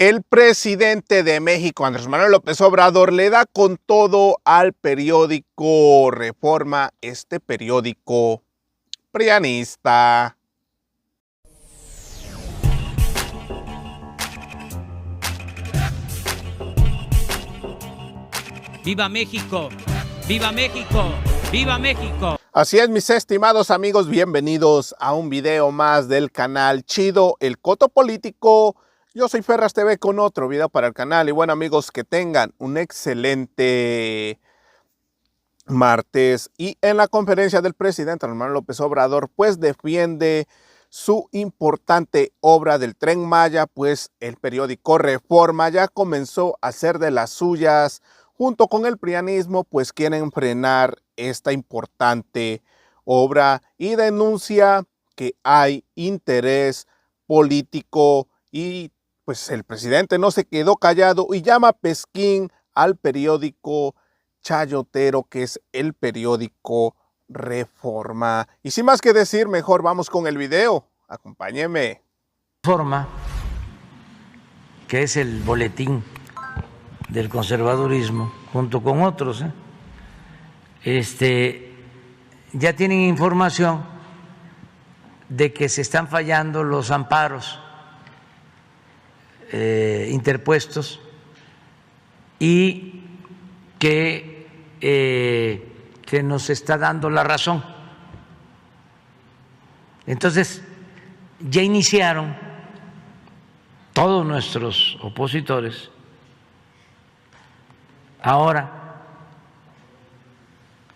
El presidente de México, Andrés Manuel López Obrador, le da con todo al periódico Reforma, este periódico prianista. ¡Viva México! ¡Viva México! ¡Viva México! Así es, mis estimados amigos, bienvenidos a un video más del canal Chido, el Coto Político. Yo soy Ferras TV con otro video para el canal. Y bueno, amigos, que tengan un excelente martes. Y en la conferencia del presidente Andrés Manuel López Obrador, pues defiende su importante obra del Tren Maya, pues el periódico Reforma ya comenzó a hacer de las suyas. Junto con el prianismo, pues quieren frenar esta importante obra y denuncia que hay interés político y pues el presidente no se quedó callado y llama pesquín al periódico chayotero, que es el periódico Reforma. Y sin más que decir, mejor vamos con el video. Acompáñenme. Reforma, que es el boletín del conservadurismo, junto con otros, ya tienen información de que se están fallando los amparos interpuestos y que se nos está dando la razón. Entonces, ya iniciaron todos nuestros opositores ahora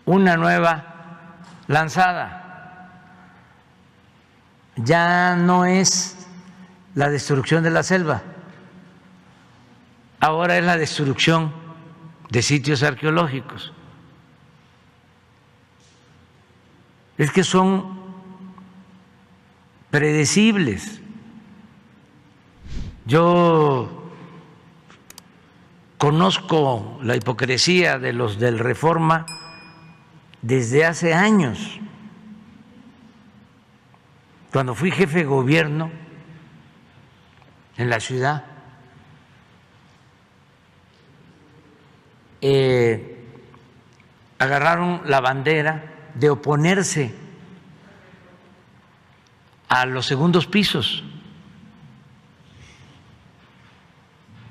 una nueva lanzada. Ya no es la destrucción de la selva, ahora es la destrucción de sitios arqueológicos. Es que son predecibles. Yo conozco la hipocresía de los del Reforma desde hace años. Cuando fui jefe de gobierno en la ciudad, agarraron la bandera de oponerse a los segundos pisos.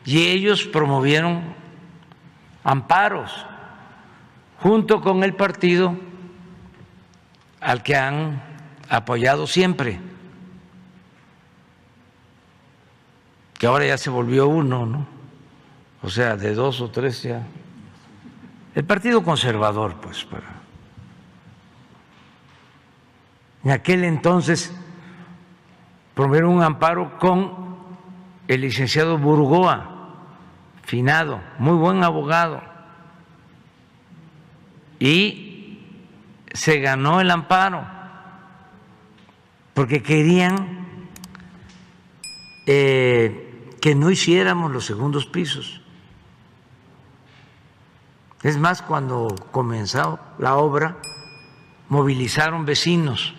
Y ellos promovieron amparos junto con el partido al que han apoyado siempre, que ahora ya se volvió uno, ¿no? O sea, de dos o tres ya. El Partido Conservador, pues, en aquel entonces promovieron un amparo con el licenciado Burgoa, finado, muy buen abogado, y se ganó el amparo porque querían que no hiciéramos los segundos pisos. Es más, cuando comenzó la obra, movilizaron vecinos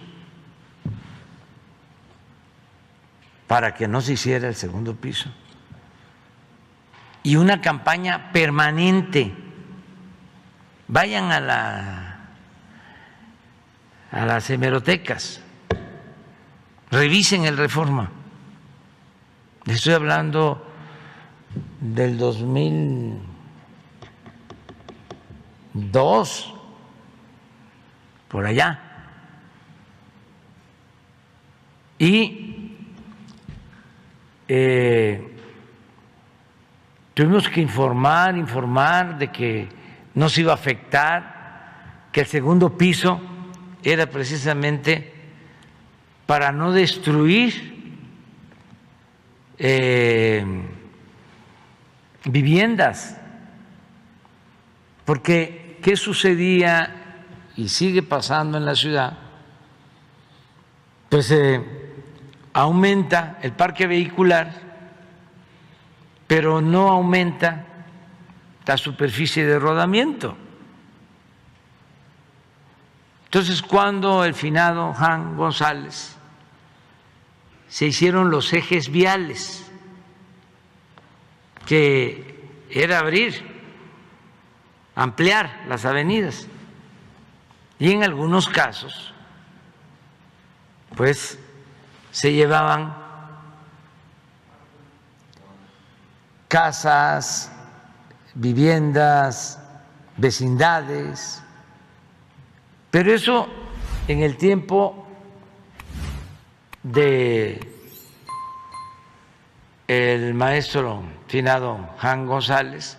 para que no se hiciera el segundo piso. Y una campaña permanente. Vayan a las hemerotecas, revisen el Reforma. Estoy hablando del 2002, por allá. Y tuvimos que informar de que no se iba a afectar, que el segundo piso era precisamente para no destruir viviendas, porque ¿qué sucedía y sigue pasando en la ciudad? Pues aumenta el parque vehicular, pero no aumenta la superficie de rodamiento. Entonces, cuando el finado Jan González se hicieron los ejes viales que era ampliar las avenidas. Y en algunos casos, pues, se llevaban casas, viviendas, vecindades, pero eso en el tiempo de el maestro finado Jan González,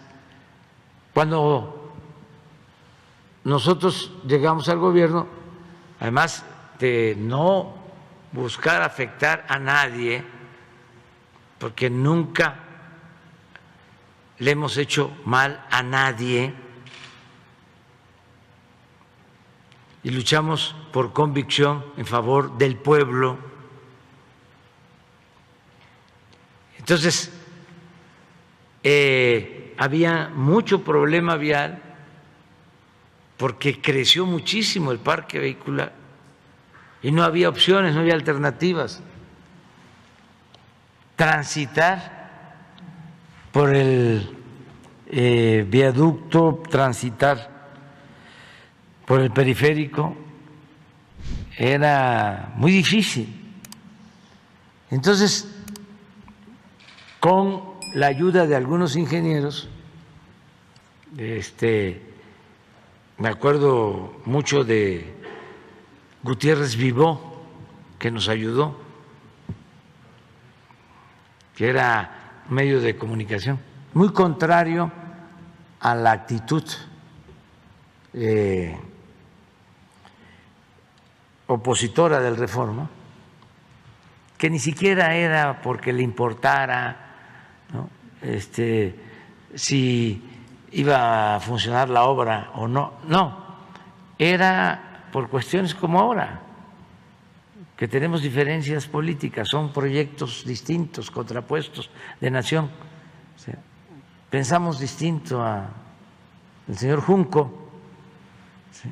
cuando nosotros llegamos al gobierno, además de no buscar afectar a nadie, porque nunca le hemos hecho mal a nadie y luchamos por convicción en favor del pueblo. Entonces, había mucho problema vial porque creció muchísimo el parque vehicular y no había opciones, no había alternativas. Transitar por el viaducto, transitar por el periférico, era muy difícil. Entonces, con la ayuda de algunos ingenieros, me acuerdo mucho de Gutiérrez Vivó, que nos ayudó, que era medio de comunicación, muy contrario a la actitud opositora del Reforma, que ni siquiera era porque le importara, ¿no?, si iba a funcionar la obra o no, no, era por cuestiones como ahora, que tenemos diferencias políticas, son proyectos distintos, contrapuestos de nación. O sea, pensamos distinto al señor Junco, ¿sí?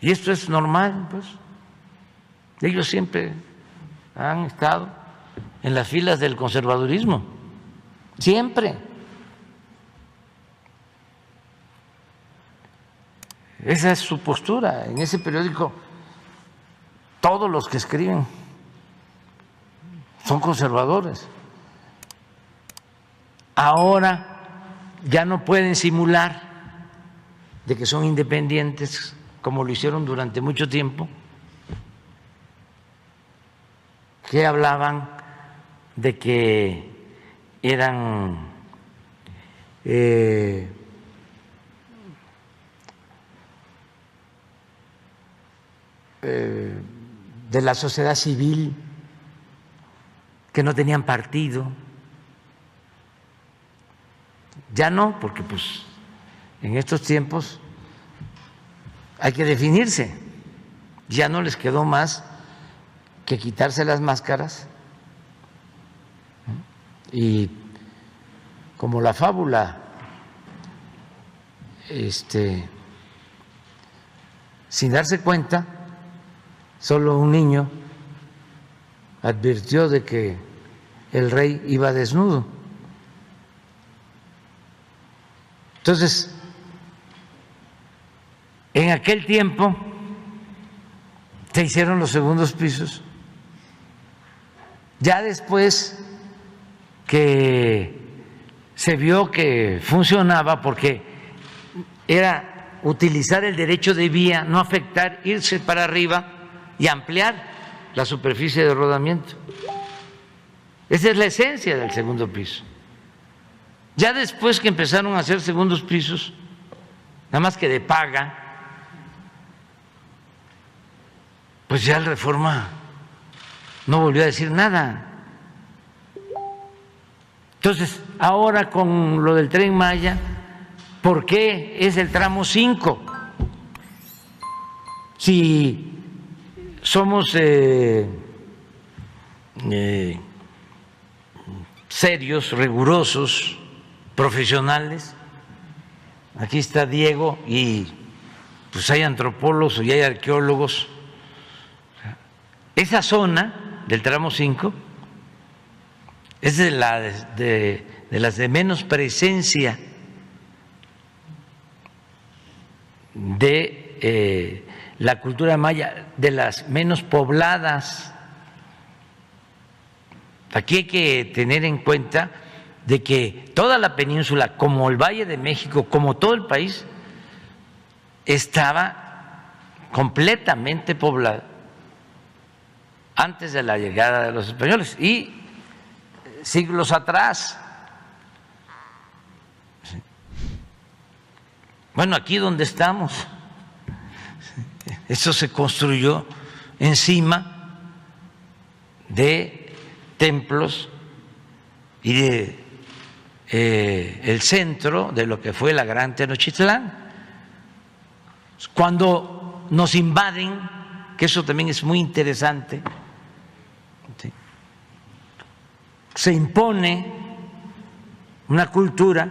Y esto es normal, pues. Ellos siempre han estado en las filas del conservadurismo, siempre. Esa es su postura. En ese periódico todos los que escriben son conservadores. Ahora ya no pueden simular de que son independientes como lo hicieron durante mucho tiempo, que hablaban de que eran de la sociedad civil, que no tenían partido. Ya no, porque pues en estos tiempos hay que definirse. Ya no les quedó más que quitarse las máscaras y, como la fábula, sin darse cuenta, solo un niño advirtió de que el rey iba desnudo. Entonces, en aquel tiempo se hicieron los segundos pisos. Ya después que se vio que funcionaba, porque era utilizar el derecho de vía, no afectar, irse para arriba y ampliar la superficie de rodamiento. Esa es la esencia del segundo piso. Ya después que empezaron a hacer segundos pisos, nada más que de paga, pues ya el Reforma no volvió a decir nada. Entonces, ahora con lo del Tren Maya, ¿por qué es el tramo 5? Si somos serios, rigurosos, profesionales, aquí está Diego, y pues hay antropólogos y hay arqueólogos. Esa zona del tramo 5 es de las de menos presencia de la cultura maya, de las menos pobladas. Aquí hay que tener en cuenta de que toda la península, como el Valle de México, como todo el país, estaba completamente poblada antes de la llegada de los españoles y siglos atrás. Bueno, aquí donde estamos, eso se construyó encima de templos y de el centro de lo que fue la Gran Tenochtitlán. Cuando nos invaden, que eso también es muy interesante, ¿sí?, se impone una cultura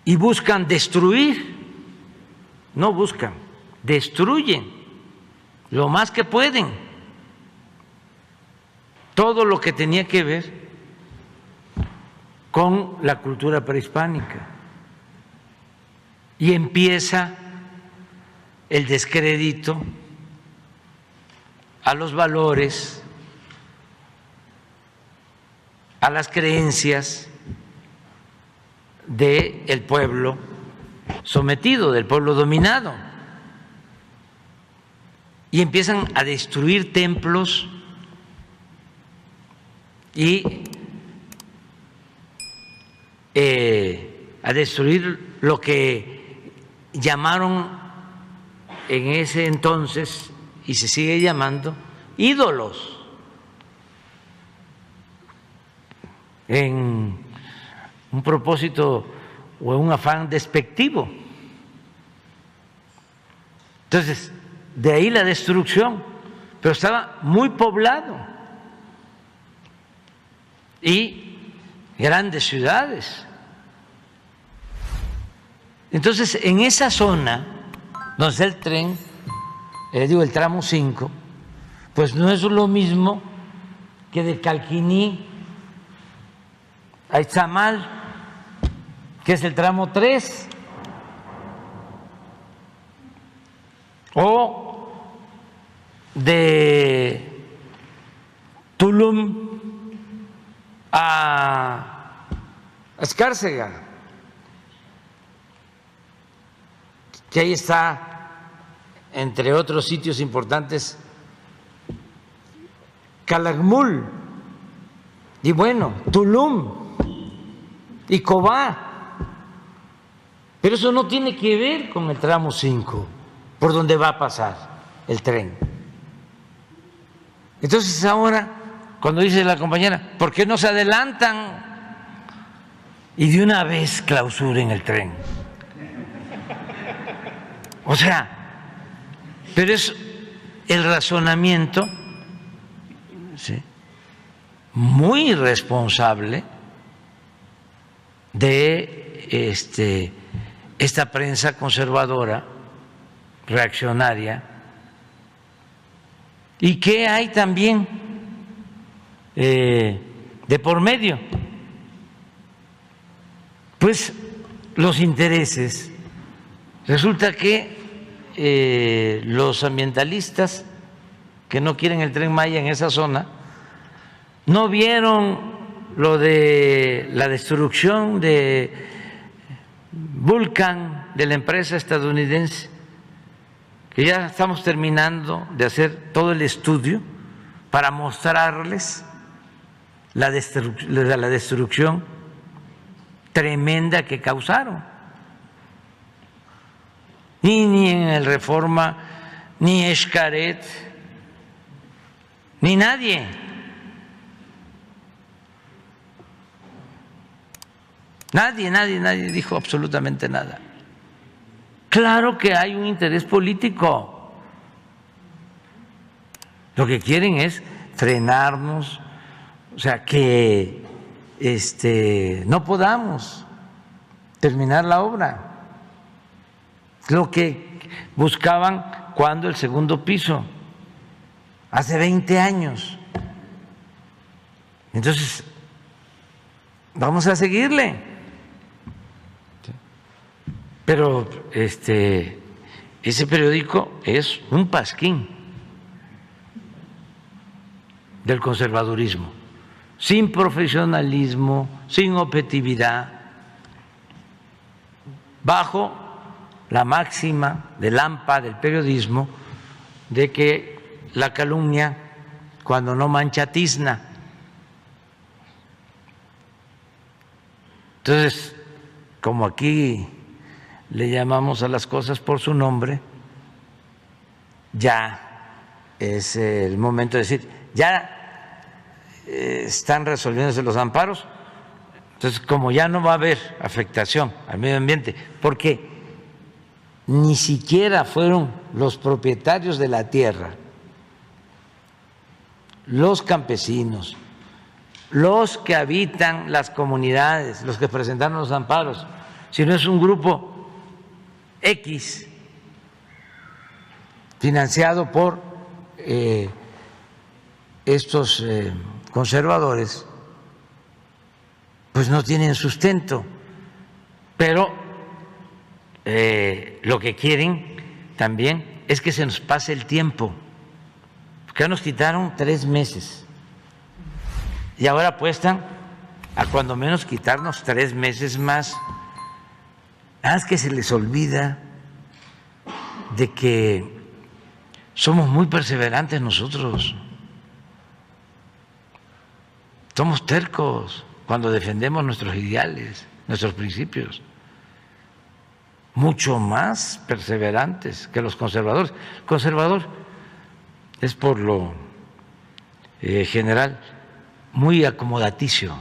y buscan destruir, no buscan, destruyen lo más que pueden todo lo que tenía que ver con la cultura prehispánica. Y empieza el descrédito a los valores, a las creencias del pueblo sometido, del pueblo dominado. Y empiezan a destruir templos y a destruir lo que llamaron en ese entonces, y se sigue llamando, ídolos, en un propósito o en un afán despectivo. Entonces, de ahí la destrucción, pero estaba muy poblado y grandes ciudades. Entonces, en esa zona donde está el tren, el tramo 5, pues no es lo mismo que de Calquiní a Izamal, que es el tramo 3, o de Tulum a Escárcega, que ahí está, entre otros sitios importantes, Calakmul, y bueno, Tulum y Cobá. Pero eso no tiene que ver con el tramo 5, por donde va a pasar el tren. Entonces ahora, cuando dice la compañera, ¿por qué no se adelantan y de una vez clausuren el tren? O sea, pero es el razonamiento, ¿sí?, muy irresponsable de esta prensa conservadora, reaccionaria, y que hay también de por medio, pues los intereses. Resulta que los ambientalistas que no quieren el Tren Maya en esa zona no vieron lo de la destrucción de Vulcan, de la empresa estadounidense, que ya estamos terminando de hacer todo el estudio para mostrarles la destrucción tremenda que causaron. Ni en el Reforma, ni Xcaret, ni nadie. Nadie dijo absolutamente nada. Claro que hay un interés político. Lo que quieren es frenarnos, o sea, que no podamos terminar la obra. Lo que buscaban cuando el segundo piso, hace 20 años. Entonces, vamos a seguirle. Pero ese periódico es un pasquín del conservadurismo, sin profesionalismo, sin objetividad, bajo la máxima del AMPA, del periodismo, de que la calumnia, cuando no mancha, tizna. Entonces, como aquí le llamamos a las cosas por su nombre, ya es el momento de decir, ya están resolviéndose los amparos, entonces como ya no va a haber afectación al medio ambiente, porque ni siquiera fueron los propietarios de la tierra, los campesinos, los que habitan las comunidades, los que presentaron los amparos, sino es un grupo X financiado por estos conservadores, pues no tienen sustento, pero lo que quieren también es que se nos pase el tiempo, porque ya nos quitaron 3 meses y ahora apuestan a cuando menos quitarnos 3 meses más. Es que se les olvida de que somos muy perseverantes nosotros, somos tercos cuando defendemos nuestros ideales, nuestros principios, mucho más perseverantes que los conservadores. El conservador es por lo general muy acomodaticio,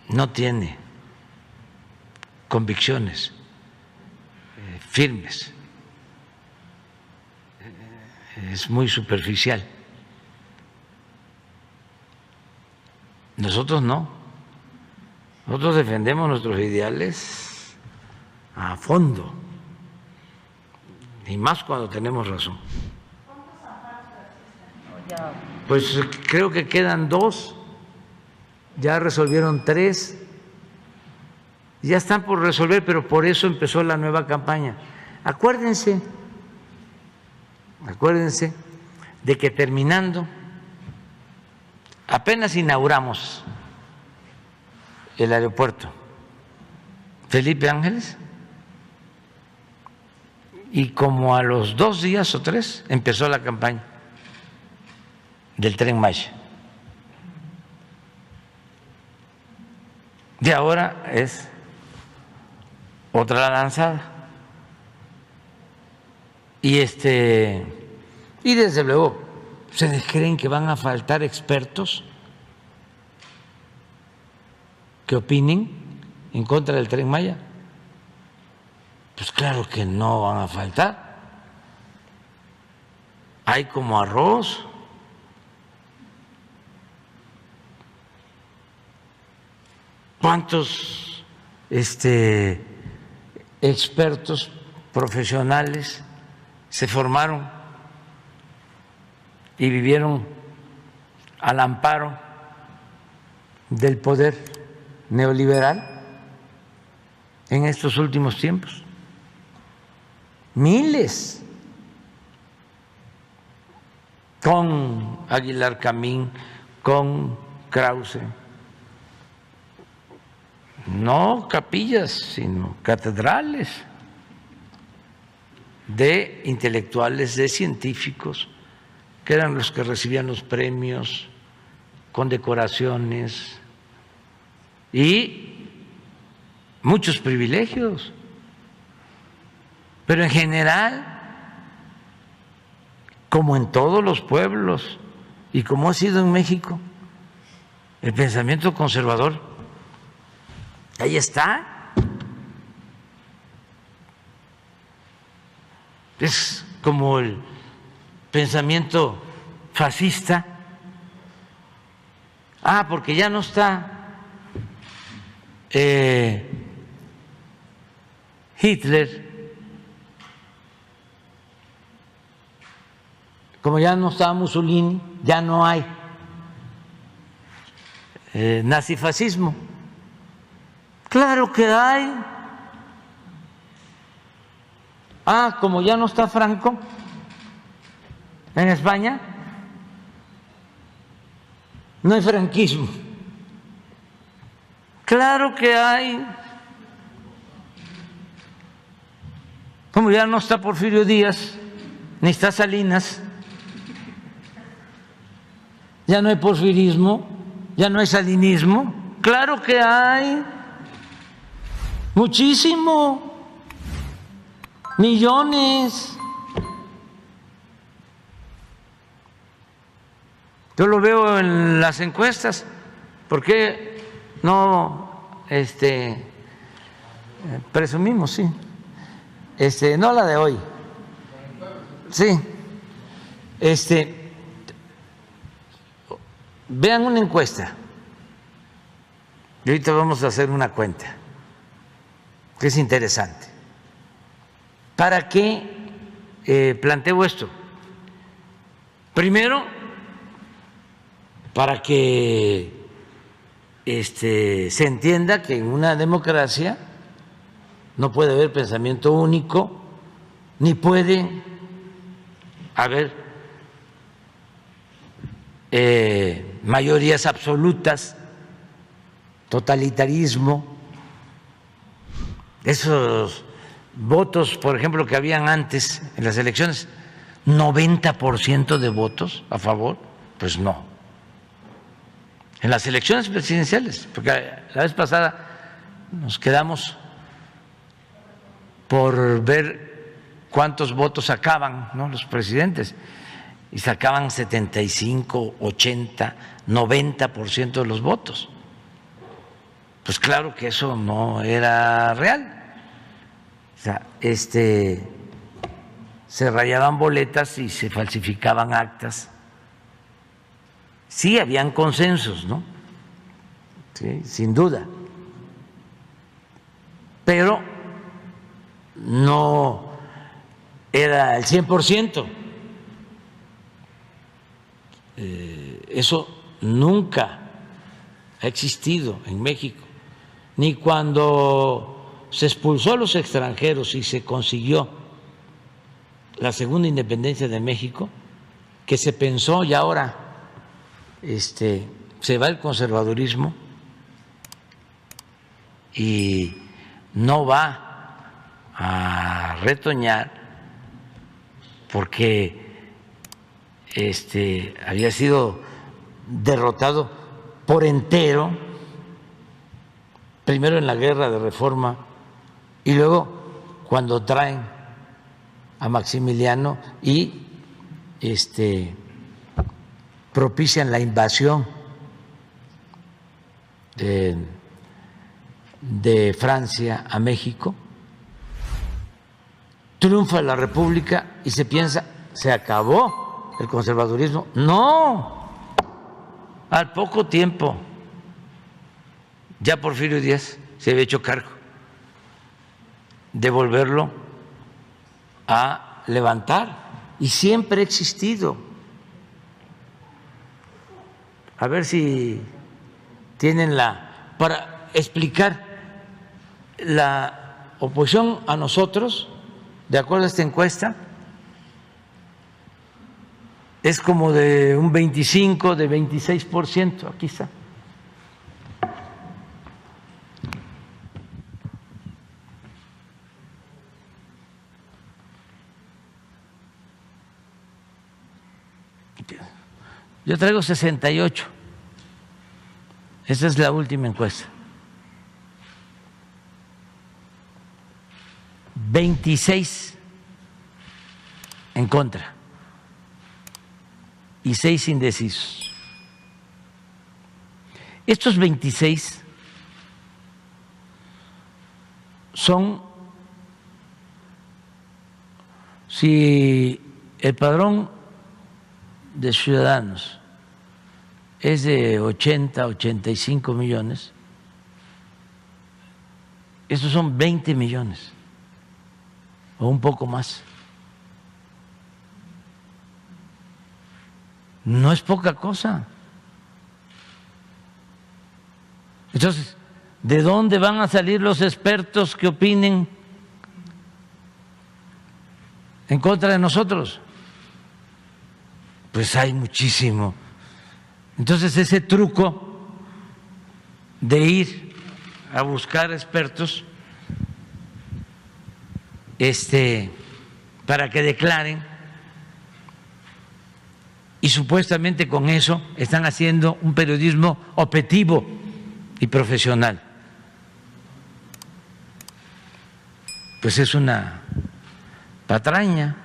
no tiene convicciones firmes, es muy superficial. Nosotros no, nosotros defendemos nuestros ideales a fondo, y más cuando tenemos razón. Pues creo que quedan 2, ya resolvieron 3, ya están por resolver, pero por eso empezó la nueva campaña. Acuérdense de que terminando, apenas inauguramos el aeropuerto Felipe Ángeles, y como a los 2 días o 3 empezó la campaña del Tren Maya. Y ahora es otra lanzada. Y desde luego, ¿ustedes creen que van a faltar expertos que opinen en contra del Tren Maya? Pues claro que no van a faltar. Hay como arroz. ¿Cuántos expertos profesionales se formaron y vivieron al amparo del poder neoliberal en estos últimos tiempos? Miles. Con Aguilar Camín, con Krause. No capillas, sino catedrales de intelectuales, de científicos, que eran los que recibían los premios, condecoraciones y muchos privilegios. Pero en general, como en todos los pueblos y como ha sido en México, el pensamiento conservador ahí está. Es como el pensamiento fascista. Porque ya no está Hitler, como ya no está Mussolini, ya no hay nazifascismo. Claro que hay. Como ya no está Franco en España, no hay franquismo. Claro que hay. Como ya no está Porfirio Díaz, ni está Salinas, ya no hay porfirismo, ya no hay salinismo. Claro que hay. Muchísimo. Millones. Yo lo veo en las encuestas. ¿Por qué no presumimos? Sí. No la de hoy. Sí. Vean una encuesta. Y ahorita vamos a hacer una cuenta, que es interesante. ¿Para qué planteo esto? Primero, para que se entienda que en una democracia no puede haber pensamiento único, ni puede haber mayorías absolutas, totalitarismo. Esos votos, por ejemplo, que habían antes en las elecciones, 90% de votos a favor, pues no. En las elecciones presidenciales, porque la vez pasada nos quedamos por ver cuántos votos sacaban, ¿no?, los presidentes, y sacaban 75, 80, 90% de los votos. Pues claro que eso no era real. O sea, se rayaban boletas y se falsificaban actas. Sí, habían consensos, ¿no? Sí, sin duda. Pero no era el 100%. Eso nunca ha existido en México. Ni cuando se expulsó a los extranjeros y se consiguió la segunda independencia de México, que se pensó y ahora se va el conservadurismo y no va a retoñar porque había sido derrotado por entero, primero en la guerra de Reforma y luego cuando traen a Maximiliano y propician la invasión de Francia a México. Triunfa la República y se piensa, se acabó el conservadurismo. No, al poco tiempo ya Porfirio Díaz se había hecho cargo de volverlo a levantar y siempre ha existido. A ver si tienen para explicar la oposición a nosotros, de acuerdo a esta encuesta, es como de un 25, de 26%, aquí está. Yo traigo 68. Esa es la última encuesta. 26 en contra y 6 indecisos. Estos 26 son, si el padrón de ciudadanos es de 80, 85 millones, estos son 20 millones o un poco más. no es poca cosa. Entonces, ¿de dónde van a salir los expertos que opinen en contra de nosotros? Pues hay muchísimo. Entonces, ese truco de ir a buscar expertos para que declaren, y supuestamente con eso están haciendo un periodismo objetivo y profesional, pues es una patraña.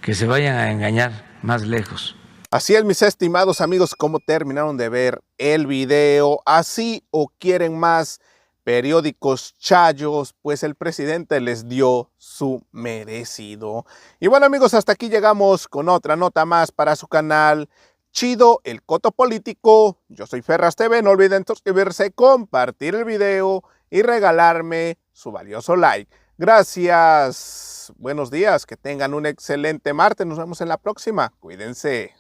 Que se vayan a engañar más lejos. Así es, mis estimados amigos, ¿cómo terminaron de ver el video? ¿Así o quieren más periódicos chayos? Pues el presidente les dio su merecido. Y bueno, amigos, hasta aquí llegamos con otra nota más para su canal Chido el Coto Político. Yo soy Ferraz TV, no olviden suscribirse, compartir el video y regalarme su valioso like. Gracias, buenos días, que tengan un excelente martes, nos vemos en la próxima, cuídense.